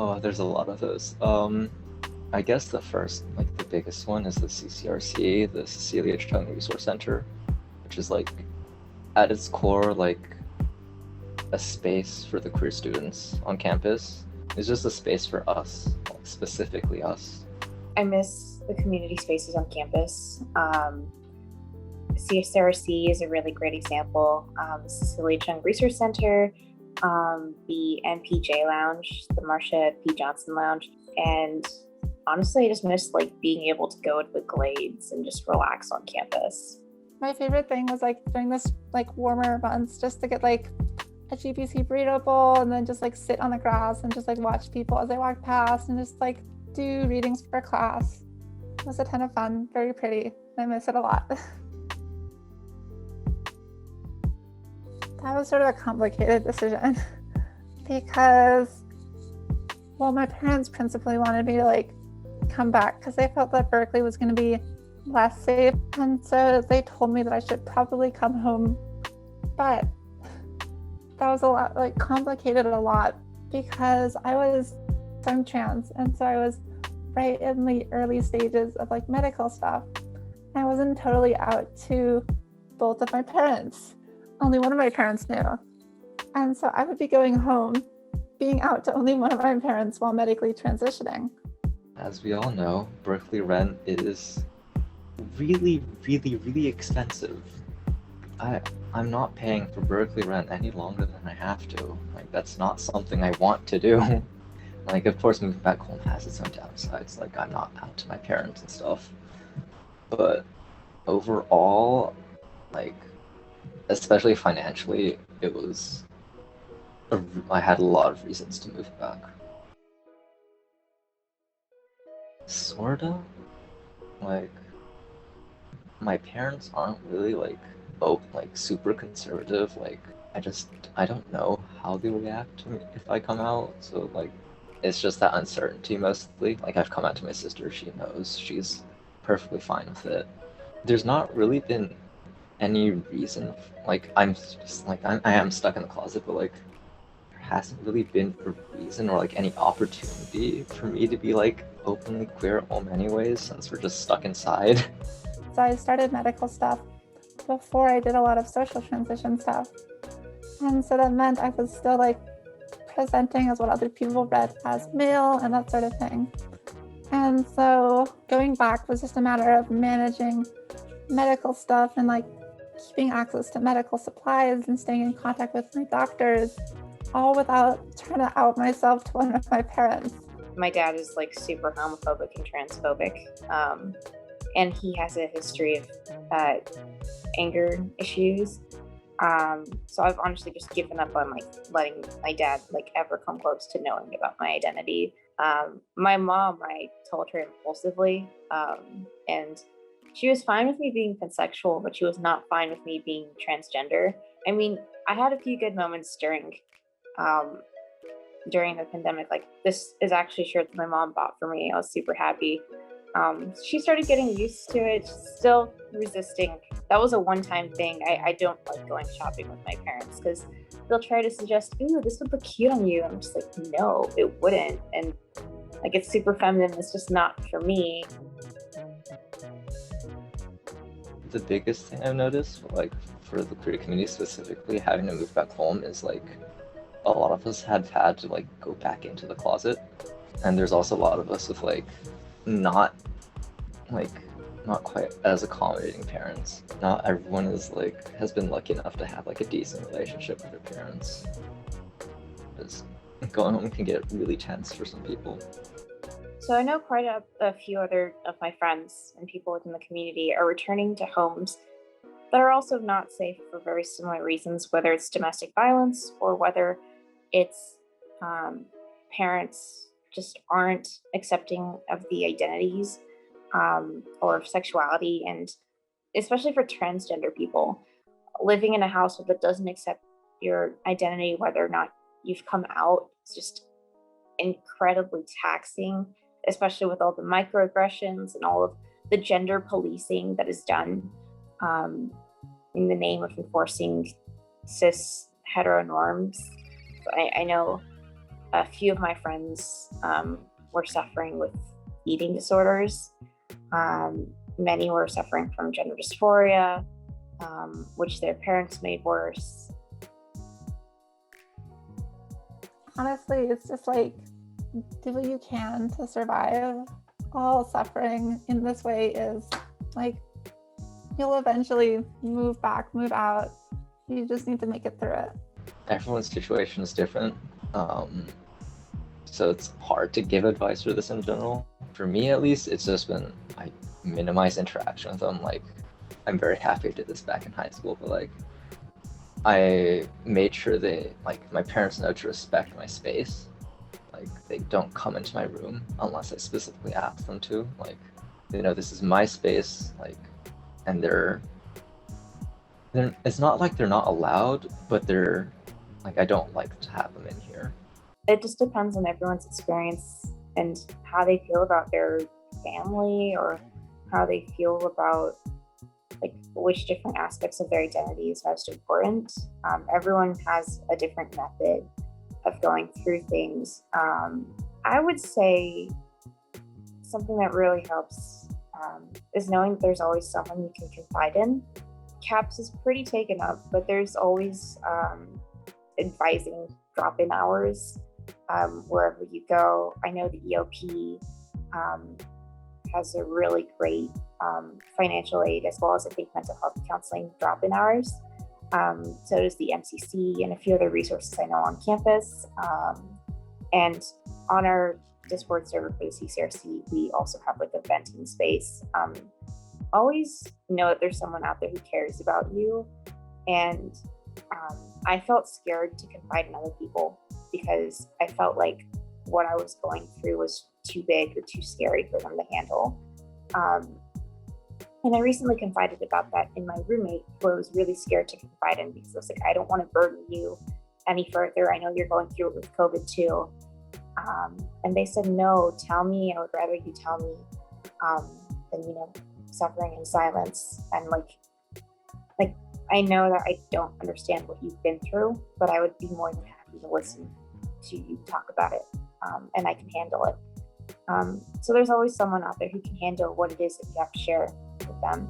Oh, there's a lot of those. I guess the first, like the biggest one is the CCRC, the Cecilia Chung Resource Center, which is like at its core like a space for the queer students on campus. It's just a space for us, like specifically us. I miss the community spaces on campus. CSRC is a really great example. The Cecilia Chung Research Center, the MPJ Lounge, the Marsha P. Johnson Lounge, and honestly, I just miss like being able to go to the glades and just relax on campus. My favorite thing was like during this like warmer months, just to get like a GPC burrito bowl and then just like sit on the grass and just like watch people as they walk past and just like do readings for class. It was a ton of fun, very pretty. I miss it a lot. That was sort of a complicated decision because, well, my parents principally wanted me to like come back because they felt that Berkeley was going to be less safe. And so they told me that I should probably come home. But that was a lot, like complicated a lot because I'm trans. And so I was right in the early stages of like medical stuff. I wasn't totally out to both of my parents. Only one of my parents knew. And so I would be going home, being out to only one of my parents while medically transitioning. As we all know, Berkeley rent is really, really, really expensive. I'm not paying for Berkeley rent any longer than I have to. Like, that's not something I want to do. Like, of course, moving back home has its own downsides. Like, I'm not out to my parents and stuff. But overall, like, especially financially, I had a lot of reasons to move back. Sorta. Like, my parents aren't really like super conservative. Like, I don't know how they react to me if I come out. So like, it's just that uncertainty mostly. Like, I've come out to my sister, she knows, she's perfectly fine with it. There's not really been any reason, like I am stuck in the closet, but like there hasn't really been a reason or like any opportunity for me to be like openly queer at home anyways, since we're just stuck inside. So I started medical stuff before I did a lot of social transition stuff. And so that meant I was still like presenting as what other people read as male and that sort of thing. And so going back was just a matter of managing medical stuff and like keeping access to medical supplies and staying in contact with my doctors, all without trying to out myself to one of my parents. My dad is like super homophobic and transphobic, and he has a history of anger issues. So I've honestly just given up on like letting my dad like ever come close to knowing about my identity. My mom, I told her impulsively, and she was fine with me being pansexual, but she was not fine with me being transgender. I mean, I had a few good moments during the pandemic. Like, this is actually a shirt that my mom bought for me. I was super happy. She started getting used to it, still resisting. That was a one-time thing. I don't like going shopping with my parents because they'll try to suggest, ooh, this would look cute on you. I'm just like, no, it wouldn't. And like, it's super feminine. It's just not for me. The biggest thing I've noticed, like for the queer community specifically, having to move back home is like a lot of us have had to like go back into the closet, and there's also a lot of us with like not quite as accommodating parents. Not everyone has been lucky enough to have like a decent relationship with their parents. Because going home can get really tense for some people. So I know quite a few other of my friends and people within the community are returning to homes that are also not safe for very similar reasons, whether it's domestic violence or whether it's parents just aren't accepting of the identities or of sexuality. And especially for transgender people, living in a household that doesn't accept your identity, whether or not you've come out, is just incredibly taxing, especially with all the microaggressions and all of the gender policing that is done in the name of enforcing cis heteronorms. I know a few of my friends were suffering with eating disorders. Many were suffering from gender dysphoria, which their parents made worse. Honestly, it's just like, do what you can to survive. All suffering in this way is like, you'll eventually move back, move out. You just need to make it through it. Everyone's situation is different. So it's hard to give advice for this in general. For me, at least, it's just been, I minimize interaction with them. Like, I'm very happy I did this back in high school, but like, I made sure my parents know to respect my space. Like, they don't come into my room unless I specifically ask them to. Like, this is my space, like, and they're it's not like they're not allowed, but they're like, I don't like to have them in here. It just depends on everyone's experience and how they feel about their family, or how they feel about like which different aspects of their identity is most important. Everyone has a different method of going through things. I would say something that really helps is knowing that there's always someone you can confide in. CAPS is pretty taken up, but there's always advising drop-in hours wherever you go. I know the EOP has a really great financial aid, as well as I think mental health counseling drop-in hours. So does the MCC and a few other resources I know on campus. And on our Discord server for the CCRC, we also have like a venting space. Always know that there's someone out there who cares about you. And I felt scared to confide in other people because I felt like what I was going through was too big or too scary for them to handle. And I recently confided about that in my roommate, who I was really scared to confide in, because I was like, I don't want to burden you any further. I know you're going through it with COVID too. And they said, no, tell me. I would rather you tell me than, suffering in silence. And like I know that I don't understand what you've been through, but I would be more than happy to listen to you talk about it, and I can handle it. So there's always someone out there who can handle what it is that you have to share with them.